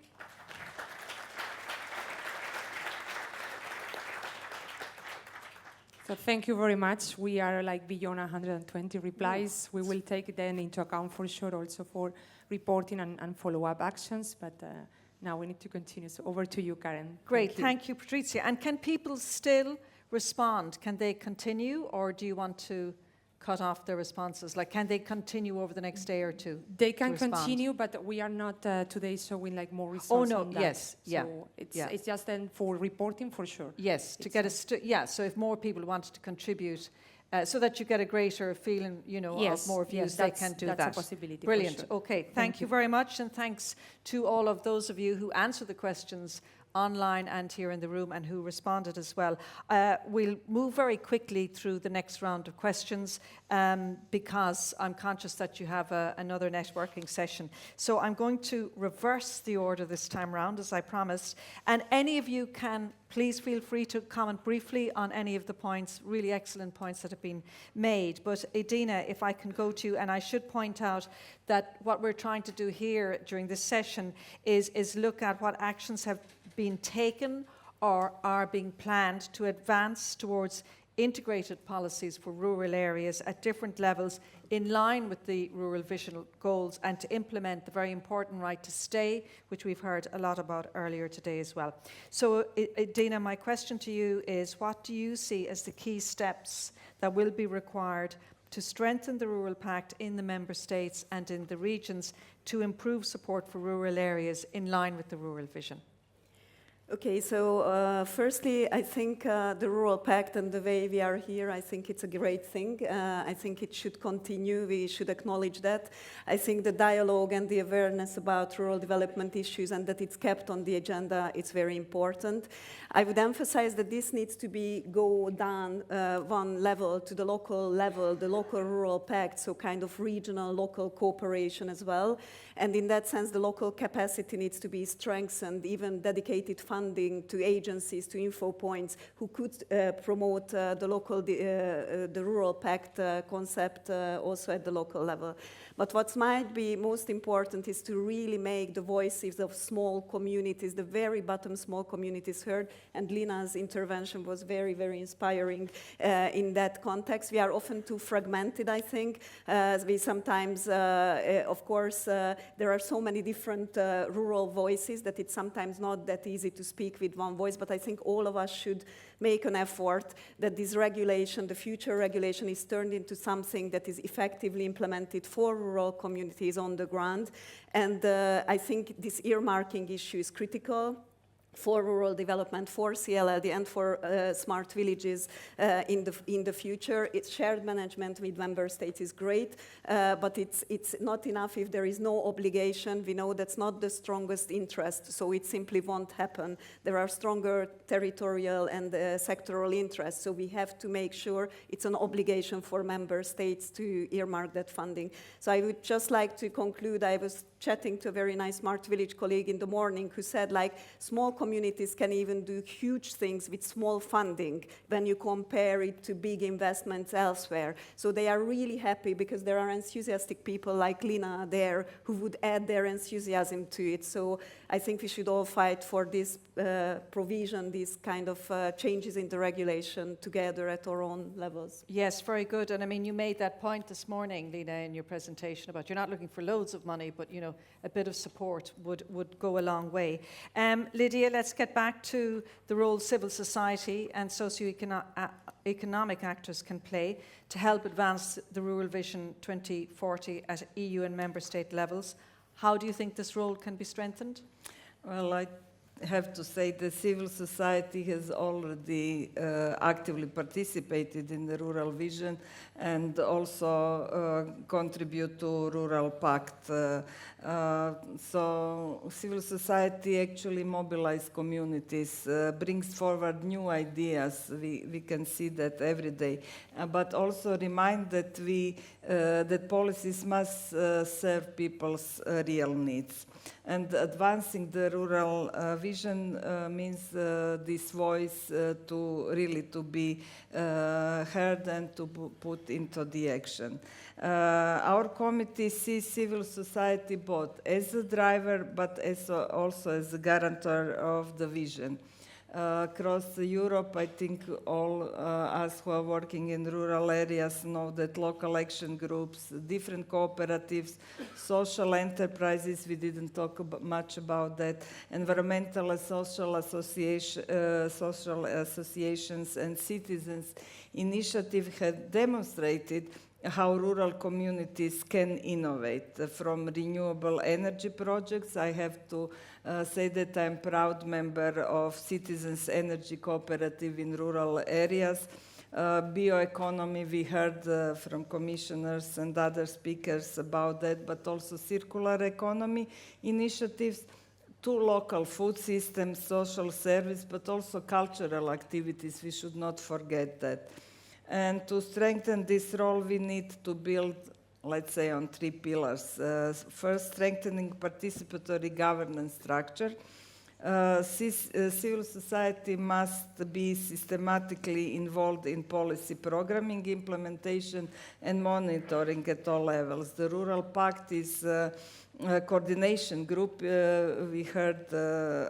[SPEAKER 8] So thank you very much. We are like beyond 120 replies. We will take them into account for sure, also for reporting and follow-up actions. But now we need to continue. So over to you, Karen.
[SPEAKER 1] Great, thank you, Patrizia. And can people still respond? Can they continue, or do you want to cut off their responses? Like, can they continue over the next day or two?
[SPEAKER 8] They can continue, but we are not today showing like more resources.
[SPEAKER 1] Oh no,
[SPEAKER 8] on that.
[SPEAKER 1] yes, yeah.
[SPEAKER 8] So it's just then for reporting for sure.
[SPEAKER 1] Yes, to get so if more people wanted to contribute, so that you get a greater feeling, of more views, they can do that.
[SPEAKER 8] That's a possibility.
[SPEAKER 1] Brilliant.
[SPEAKER 8] For sure.
[SPEAKER 1] Okay, thank you very much, and thanks to all of those of you who answered the questions online and here in the room, and who responded as well. We'll move very quickly through the next round of questions because I'm conscious that you have another networking session. So I'm going to reverse the order this time round, as I promised. And any of you can please feel free to comment briefly on any of the points, really excellent points that have been made. But Edina, if I can go to you, and I should point out that what we're trying to do here during this session is look at what actions have been taken or are being planned to advance towards integrated policies for rural areas at different levels in line with the Rural Vision goals, and to implement the very important right to stay, which we've heard a lot about earlier today as well. So, Edina, my question to you is, what do you see as the key steps that will be required to strengthen the Rural Pact in the Member States and in the regions to improve support for rural areas in line with the Rural Vision?
[SPEAKER 7] Okay, so firstly, I think the Rural Pact and the way we are here, I think it's a great thing. I think it should continue. We should acknowledge that. I think the dialogue and the awareness about rural development issues and that it's kept on the agenda, it's very important. I would emphasize that this needs to go down one level to the local level, the local Rural Pact, so kind of regional, local cooperation as well. And in that sense, the local capacity needs to be strengthened, even dedicated funding to agencies, to info points who could promote the Rural Pact concept also at the local level. But what might be most important is to really make the voices of small communities, the very bottom small communities, heard. And Lina's intervention was very, very inspiring in that context. We are often too fragmented, I think. We sometimes, of course, there are so many different rural voices that it's sometimes not that easy to speak with one voice. But I think all of us should make an effort that this regulation, the future regulation, is turned into something that is effectively implemented for rural communities on the ground. And I think this earmarking issue is critical for rural development, for CLLD, and for smart villages in the future. It's shared management with member states is great, but it's not enough if there is no obligation. We know that's not the strongest interest, so it simply won't happen. There are stronger territorial and sectoral interests, so we have to make sure it's an obligation for member states to earmark that funding. So I would just like to conclude. I was chatting to a very nice smart village colleague in the morning who said, like, small communities can even do huge things with small funding when you compare it to big investments elsewhere. So they are really happy because there are enthusiastic people like Lina there who would add their enthusiasm to it. So I think we should all fight for this provision, these kind of changes in the regulation together at our own levels.
[SPEAKER 1] Yes, very good. And I mean, you made that point this morning, Lina, in your presentation about you're not looking for loads of money, but a bit of support would go a long way. Lidija, let's get back to the role civil society and socio-economic actors can play to help advance the Rural Vision 2040 at EU and member state levels. How do you think this role can be strengthened?
[SPEAKER 6] Well, have to say that civil society has already actively participated in the rural vision and also contribute to Rural Pact. So civil society actually mobilizes communities, brings forward new ideas. We can see that every day, but also remind that that policies must serve people's real needs. And advancing the rural vision means this voice to really to be heard and to put into the action. Our committee sees civil society both as a driver but also as a guarantor of the vision. Across Europe, I think all us who are working in rural areas know that local action groups, different cooperatives, social enterprises, we didn't talk much about that, environmental and social associations and citizens initiative have demonstrated how rural communities can innovate. From renewable energy projects, I have to say that I'm proud member of Citizens Energy Cooperative in rural areas. Bioeconomy, we heard from commissioners and other speakers about that, but also circular economy initiatives, to local food systems, social service, but also cultural activities. We should not forget that. And to strengthen this role, we need to build, let's say, on 3 pillars. First, strengthening participatory governance structure. Civil society must be systematically involved in policy programming, implementation, and monitoring at all levels. The Rural Pact is coordination group, we heard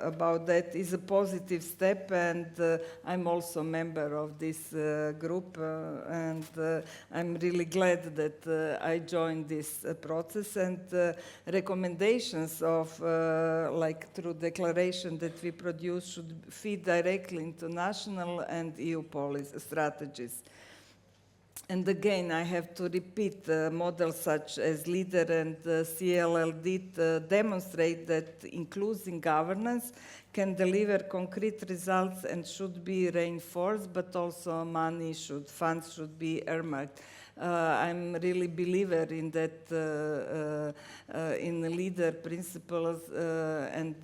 [SPEAKER 6] about that, is a positive step, and I'm also a member of this group, and I'm really glad that I joined this process, and recommendations of, like through declaration that we produce, should feed directly into national and EU policy strategies. And again, I have to repeat, models such as LEADER and CLLD demonstrate that inclusive governance can deliver concrete results and should be reinforced, but also funds should be earmarked. I'm really a believer in that, in the LEADER principles, and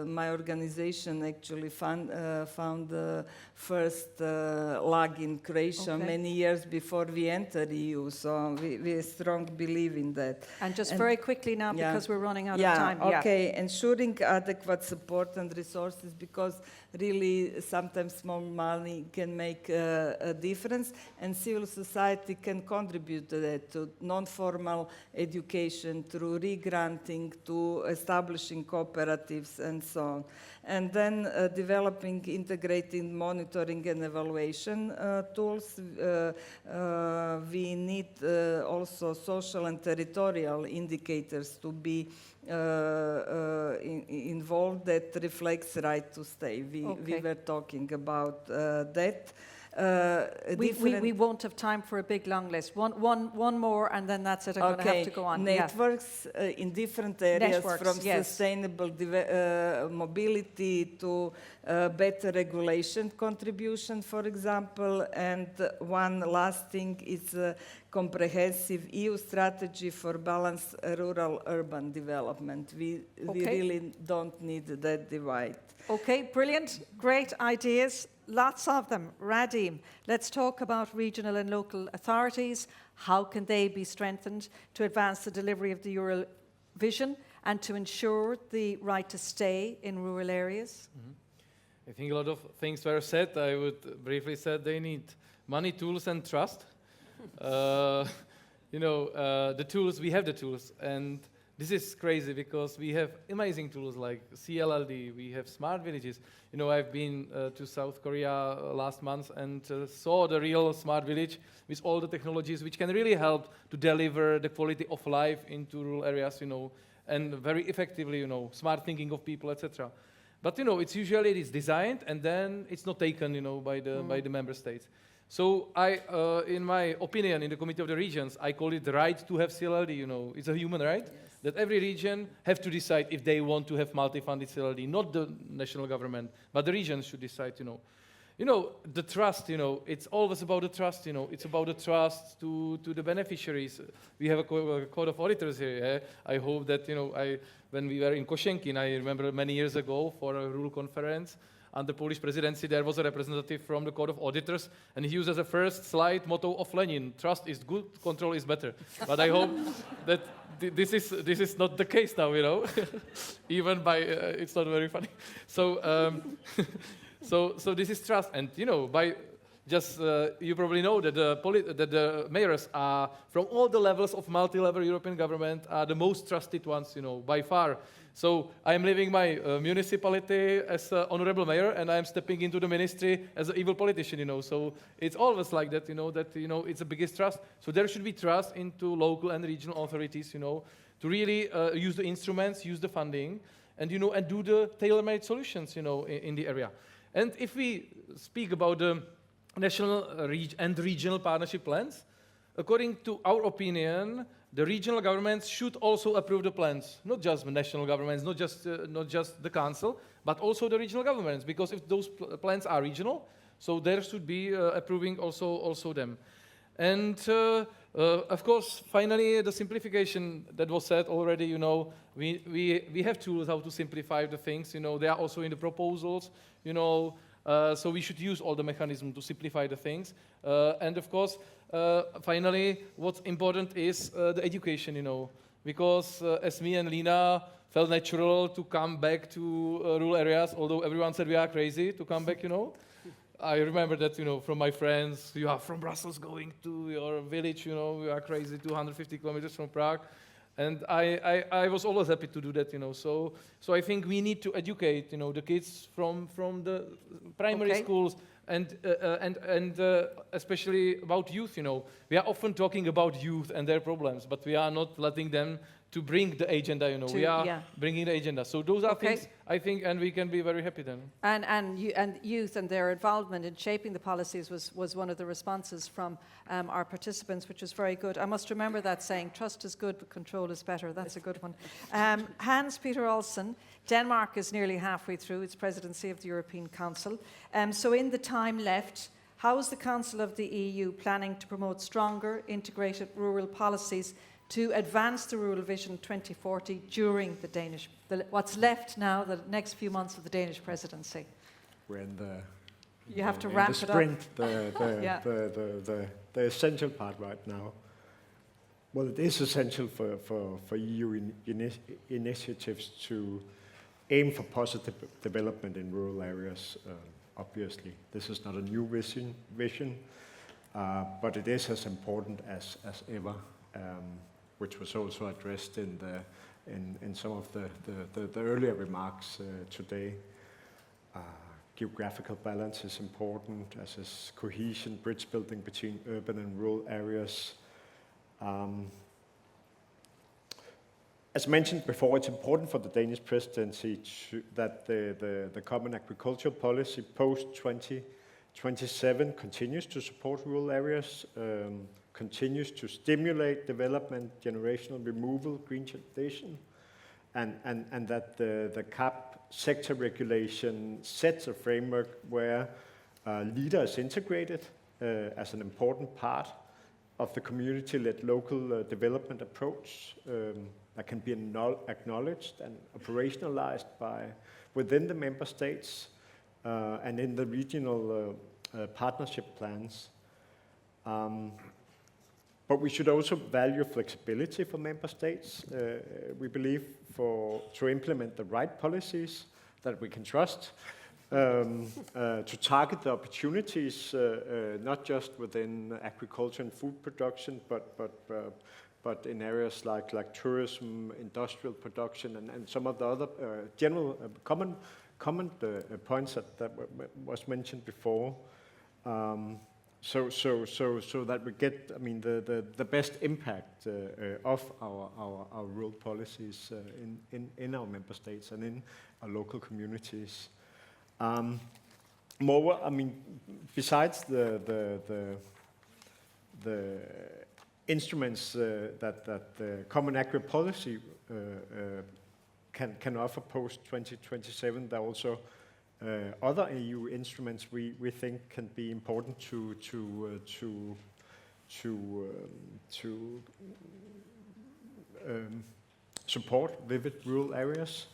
[SPEAKER 6] my organization actually found the first lag in Croatia many years before we entered EU, so we strongly believe in that.
[SPEAKER 1] And just very quickly now, because we're running out of time.
[SPEAKER 6] Okay, ensuring adequate support and resources, because really sometimes small money can make a difference, and civil society can contribute to that, to non-formal education, through re-granting, to establishing cooperatives and so on. And then developing integrated monitoring and evaluation tools. We need also social and territorial indicators to be involved that reflects right to stay. We were talking about that.
[SPEAKER 1] We won't have time for a big long list. One more, and then that's it. I'm going to have to go on.
[SPEAKER 6] Networks in different areas, from sustainable mobility to better regulation contribution, for example. And one last thing is a comprehensive EU strategy for balanced rural-urban development. We really don't need that divide.
[SPEAKER 1] Okay, brilliant. Great ideas. Lots of them. Radim, let's talk about regional and local authorities. How can they be strengthened to advance the delivery of the rural vision and to ensure the right to stay in rural areas?
[SPEAKER 5] I think a lot of things were said. I would briefly say they need money, tools, and trust. The tools, we have the tools, and this is crazy because we have amazing tools like CLLD, we have smart villages. I've been to South Korea last month and saw the real smart village with all the technologies which can really help to deliver the quality of life into rural areas, and very effectively, smart thinking of people, etc. But, it's usually designed and then it's not taken, by the member states. So I, in my opinion, in the Committee of the Regions, I call it the right to have CLLD, you know. It's a human right that every region have to decide if they want to have multi-funded CLLD, not the national government, but the regions should decide, you know. You know, the trust, you know, it's always about the trust, you know. It's about the trust to the beneficiaries. We have a code of auditors here. Yeah? I hope that, you know, when we were in Koshenkin, I remember many years ago for a rural conference, under Polish presidency, there was a representative from the Code of Auditors, and he used as a first slide motto of Lenin: "Trust is good, control is better." But I hope that this is not the case now, you know. Even by it's not very funny. So so this is trust, and you know, by just you probably know that the mayors are from all the levels of multi-level European government are the most trusted ones, you know, by far. So I am leaving my municipality as an honorable mayor, and I am stepping into the ministry as an evil politician, you know. So it's always like that, you know, it's the biggest trust. So there should be trust into local and regional authorities, you know, to really use the instruments, use the funding, and, you know, and do the tailor-made solutions, you know, in the area. And if we speak about the national and regional partnership plans, according to our opinion, the regional governments should also approve the plans, not just the national governments, not just the council, but also the regional governments, because if those plans are regional, so there should be approving also them. And of course, finally, the simplification that was said already, you know, we have tools how to simplify the things, you know, they are also in the proposals, you know, so we should use all the mechanisms to simplify the things. And of course, finally, what's important is the education, you know, because as me and Lina felt natural to come back to rural areas, although everyone said we are crazy to come back, you know. I remember that, you know, from my friends, you are from Brussels going to your village, you know, you are crazy, 250 kilometers from Prague. And I was always happy to do that, you know. So I think we need to educate, you know, the kids from the primary schools and especially about youth, you know. We are often talking about youth and their problems, but we are not letting them to bring the agenda, you know. We are bringing the agenda. So those are things, I think, and we can be very happy then.
[SPEAKER 1] And youth and their involvement in shaping the policies was one of the responses from our participants, which was very good. I must remember that saying, trust is good, but control is better. That's a good one. Hans-Peter Olsen, Denmark is nearly halfway through its presidency of the European Council. So in the time left, how is the Council of the EU planning to promote stronger, integrated rural policies to advance the Rural Vision 2040 during what's left now, the next few months of the Danish presidency?
[SPEAKER 4] We're in the
[SPEAKER 1] you have to ramp
[SPEAKER 4] it up. The essential part right now. Well, it is essential for EU initiatives to aim for positive development in rural areas. Obviously, this is not a new vision, but it is as important as ever. Which was also addressed in some of the earlier remarks today. Geographical balance is important, as is cohesion, bridge building between urban and rural areas. As mentioned before, it's important for the Danish presidency that the common agricultural policy post-2027 continues to support rural areas, continues to stimulate development, generational removal, green transition, and that the CAP sector regulation sets a framework where Lidija is integrated as an important part of the community-led local development approach that can be acknowledged and operationalized within the member states and in the regional partnership plans. But we should also value flexibility for member states, we believe, to implement the right policies that we can trust, to target the opportunities, not just within agriculture and food production, but in areas like tourism, industrial production, and some of the other general common points that was mentioned before. So that we get, I mean, the best impact of our rural policies in our member states and in our local communities. Moreover, I mean, besides the instruments that the common agri policy can offer post 2027, there are also other EU instruments we think can be important to support vivid rural areas.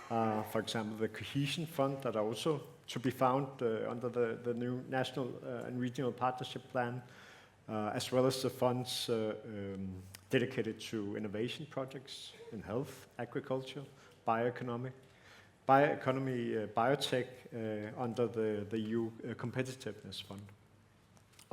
[SPEAKER 4] For example, the Cohesion Fund that are also to be found under the new National and Regional Partnership Plan, as well as the funds dedicated to innovation projects in health, agriculture, bioeconomy, biotech under the EU Competitiveness Fund.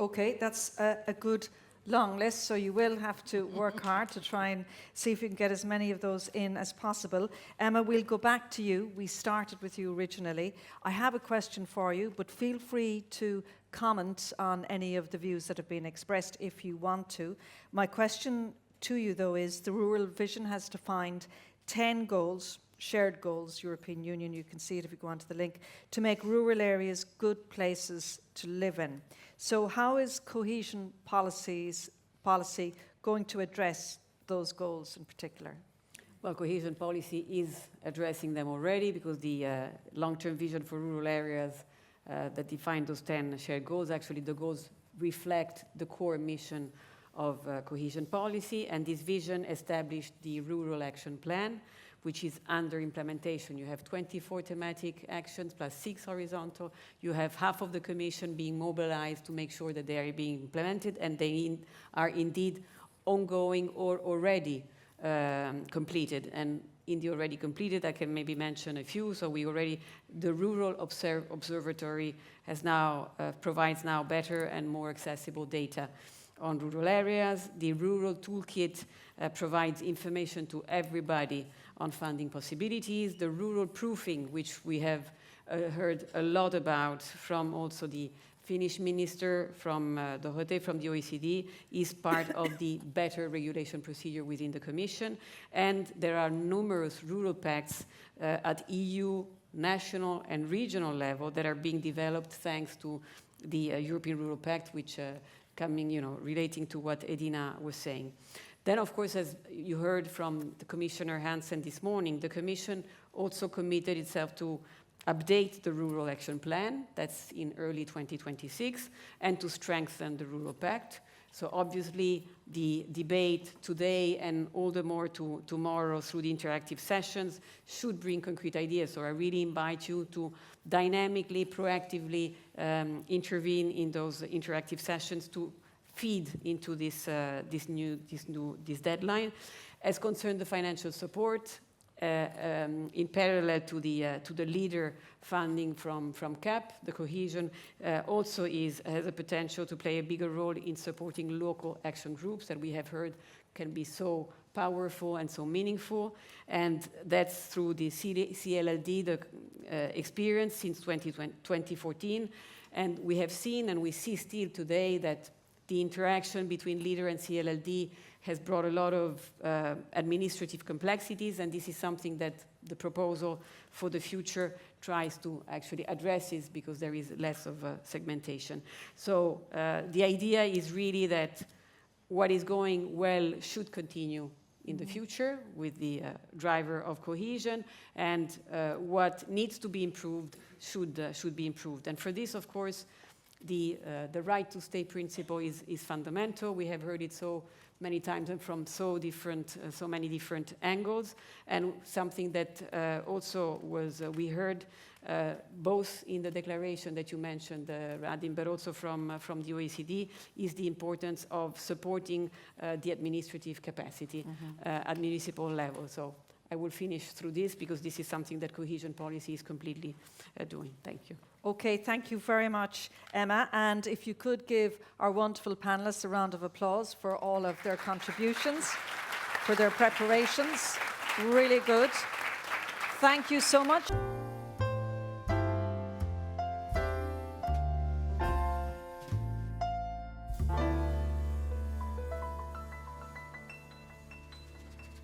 [SPEAKER 1] Okay, that's a good long list, so you will have to work hard to try and see if you can get as many of those in as possible. Emma, we'll go back to you. We started with you originally. I have a question for you, but feel free to comment on any of the views that have been expressed if you want to. My question to you, though, is the Rural Vision has defined 10 goals, shared goals, European Union, you can see it if you go onto the link, to make rural areas good places to live in. So how is cohesion policy going to address those goals in particular?
[SPEAKER 3] Well, cohesion policy is addressing them already, because the long-term vision for rural areas that define those 10 shared goals, actually the goals reflect the core mission of cohesion policy, and this vision established the Rural Action Plan, which is under implementation. You have 24 thematic actions plus 6 horizontal. You have half of the Commission being mobilized to make sure that they are being implemented, and they are indeed ongoing or already completed. And in the already completed, I can maybe mention a few. So the Rural Observatory has now, provides now better and more accessible data on rural areas. The Rural Toolkit provides information to everybody on funding possibilities. The rural proofing, which we have heard a lot about from also the Finnish minister, from Dorothee from the OECD, is part of the better regulation procedure within the Commission. And there are numerous rural pacts at EU, national and regional level that are being developed thanks to the European Rural Pact, which relating to what Edina was saying. Then, of course, as you heard from the Commissioner Hansen this morning, the Commission also committed itself to update the Rural Action Plan, that's in early 2026, and to strengthen the Rural Pact. So obviously, the debate today and all the more tomorrow through the interactive sessions should bring concrete ideas. So I really invite you to dynamically, proactively intervene in those interactive sessions to feed into this deadline. As concerned the financial support, in parallel to the leader funding from CAP, the cohesion also has a potential to play a bigger role in supporting local action groups that we have heard can be so powerful and so meaningful. And that's through the CLLD, the experience since 2014. And we have seen and we see still today that the interaction between leader and CLLD has brought a lot of administrative complexities, and this is something that the proposal for the future tries to actually addresses, because there is less of a segmentation. So the idea is really that what is going well should continue in the future with the driver of cohesion, and what needs to be improved should be improved. And for this, of course, the right to stay principle is fundamental. We have heard it so many times and from so many different angles, and something that also was we heard both in the declaration that you mentioned, Radim, but also from the OECD, is the importance of supporting the administrative capacity at municipal level. So I will finish through this, because this is something that cohesion policy is completely doing. Thank you.
[SPEAKER 1] Okay, thank you very much, Emma. And if you could give our wonderful panelists a round of applause for all of their contributions, for their preparations. Really good. Thank you so much.